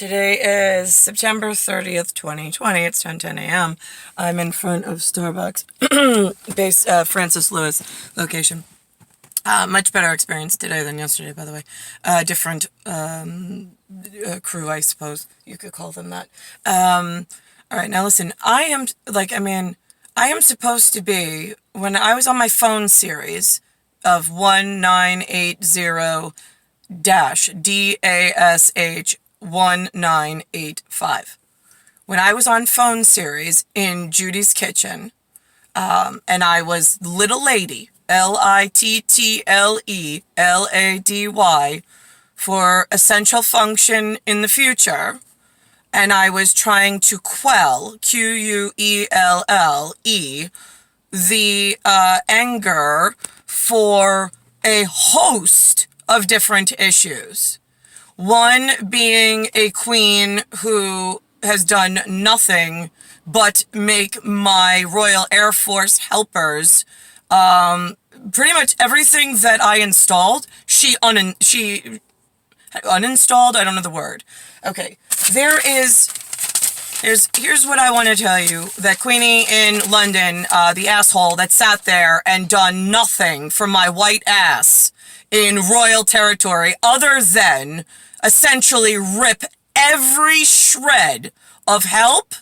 Today is September 30th, 2020. It's 10:10 a.m. I'm in front of Starbucks, based Francis Lewis location. Much better experience today than yesterday, by the way. Different crew, I suppose you could call them that. All right, now listen. I am supposed to be, when I was on my phone series of 1980-DASH 1985. When I was on phone series in Judy's kitchen, and I was Little Lady, LITTLELADY, for essential function in the future, and I was trying to quell, QUELLE, the anger for a host of different issues. One being a queen who has done nothing but make my Royal Air Force helpers, pretty much everything that I installed, she uninstalled. I don't know the word. Okay, here's what I want to tell you. That Queenie in London, the asshole that sat there and done nothing for my white ass in royal territory other than essentially rip every shred of help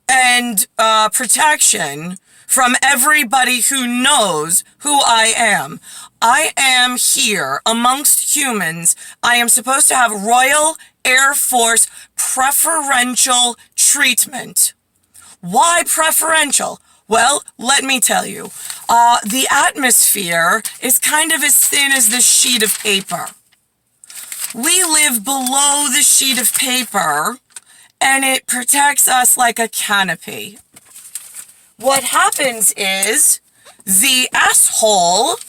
and protection from everybody who knows who I am. I am here amongst humans. I am supposed to have Royal Air Force preferential treatment. Why preferential? Well, let me tell you. The atmosphere is kind of as thin as this sheet of paper. We live below the sheet of paper, and it protects us like a canopy. What happens is the asshole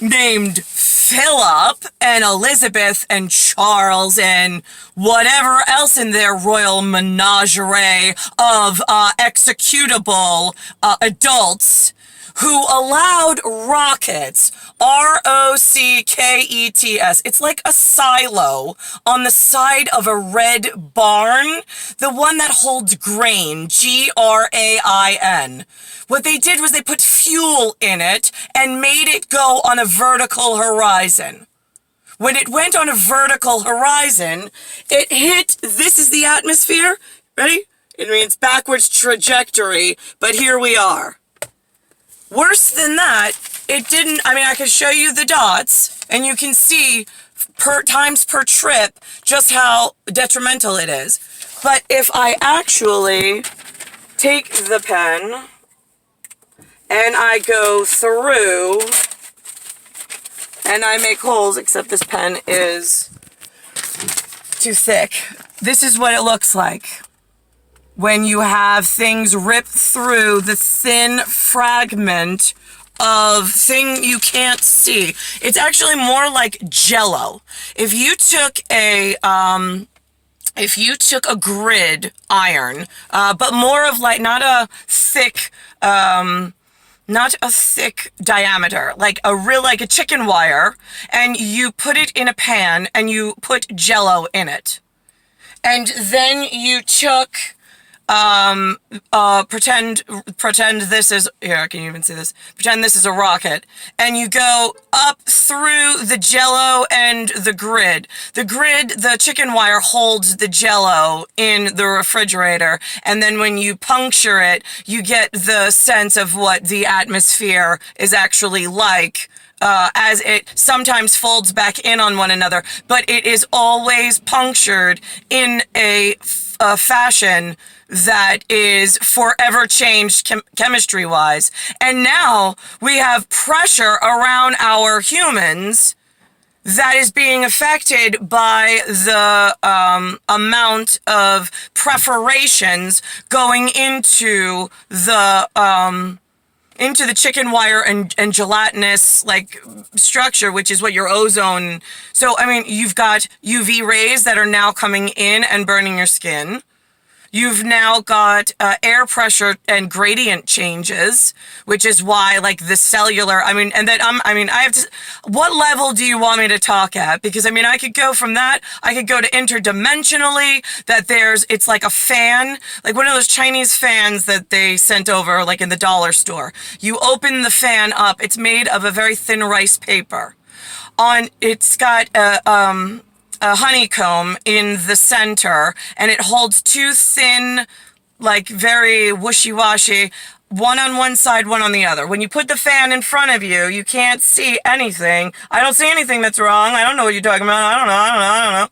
named Philip and Elizabeth and Charles and whatever else in their royal menagerie of executable adults who allowed rockets, ROCKETS. It's like a silo on the side of a red barn, the one that holds grain, GRAIN. What they did was they put fuel in it and made it go on a vertical horizon. When it went on a vertical horizon, it hit, this is the atmosphere, ready? It means backwards trajectory, but here we are. Worse than that, it didn't, I could show you the dots, and you can see times per trip just how detrimental it is. But if I actually take the pen and I go through and I make holes, except this pen is too thick, this is what it looks like when you have things rip through the thin fragment of thing you can't see. It's actually more like Jello. If you took a grid iron, but more of like not a thick diameter, like a chicken wire, and you put it in a pan and you put Jello in it, and then you took pretend this is, here, I can even see this. Pretend this is a rocket, and you go up through the Jello and the grid. The chicken wire holds the Jello in the refrigerator, and then when you puncture it, you get the sense of what the atmosphere is actually like, as it sometimes folds back in on one another, but it is always punctured in a fashion that is forever changed chemistry-wise. And now we have pressure around our humans that is being affected by the amount of preparations going into the chicken wire and gelatinous structure, which is what your ozone. So you've got UV rays that are now coming in and burning your skin. You've now got air pressure and gradient changes, which is why, like, the cellular, and then I have to, what level do you want me to talk at? Because, I could go from that, I could go to interdimensionally, that it's like a fan, like one of those Chinese fans that they sent over, like, in the dollar store. You open the fan up, it's made of a very thin rice paper. It's got a honeycomb in the center, and it holds two thin, like, very wishy-washy, one on one side, one on the other. When you put the fan in front of you, you can't see anything. I don't see anything that's wrong. I don't know what you're talking about. I don't know.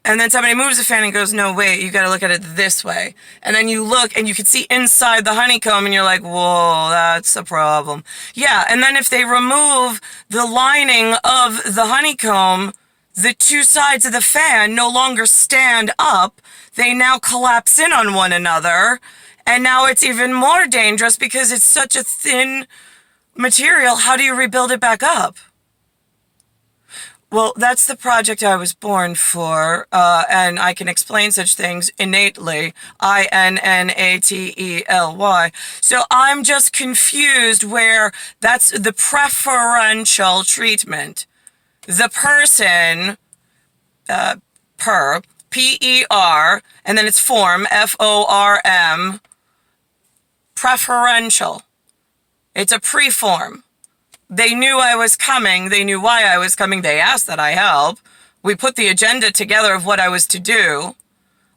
And then somebody moves the fan and goes, no, wait, you gotta look at it this way. And then you look and you can see inside the honeycomb and you're like, whoa, that's a problem. Yeah, and then if they remove the lining of the honeycomb, the two sides of the fan no longer stand up. They now collapse in on one another. And now it's even more dangerous because it's such a thin material. How do you rebuild it back up? Well, that's the project I was born for, and I can explain such things innately, INNATELY. So I'm just confused where that's the preferential treatment. The person, PER, and then it's form, FORM, preferential. It's a preform. They knew I was coming. They knew why I was coming. They asked that I help. We put the agenda together of what I was to do,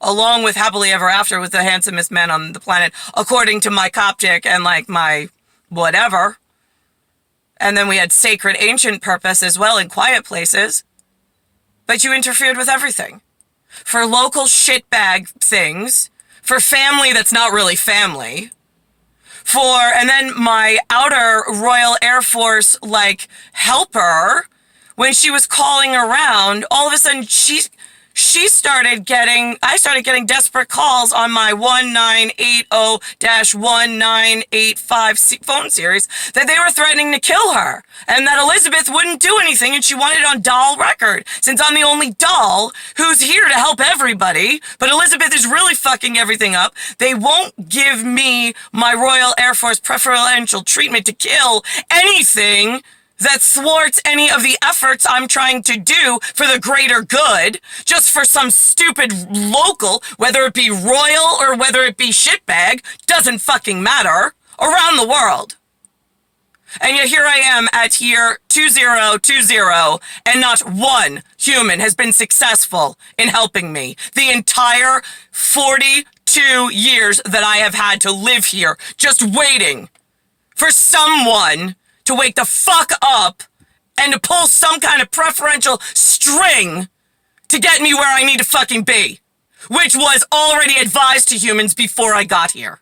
along with Happily Ever After with the handsomest man on the planet, according to my Coptic and, like, my whatever. And then we had Sacred Ancient Purpose as well in Quiet Places. But you interfered with everything. For local shitbag things. For family that's not really family. And then my outer Royal Air Force, like, helper, when she was calling around, all of a sudden I started getting desperate calls on my 1980-1985 phone series that they were threatening to kill her and that Elizabeth wouldn't do anything and she wanted it on doll record since I'm the only doll who's here to help everybody, but Elizabeth is really fucking everything up. They won't give me my Royal Air Force preferential treatment to kill anything that thwarts any of the efforts I'm trying to do for the greater good, just for some stupid local, whether it be royal or whether it be shitbag, doesn't fucking matter, around the world. And yet here I am at year 2020, and not one human has been successful in helping me. The entire 42 years that I have had to live here, just waiting for someone to wake the fuck up and to pull some kind of preferential string to get me where I need to fucking be, which was already advised to humans before I got here.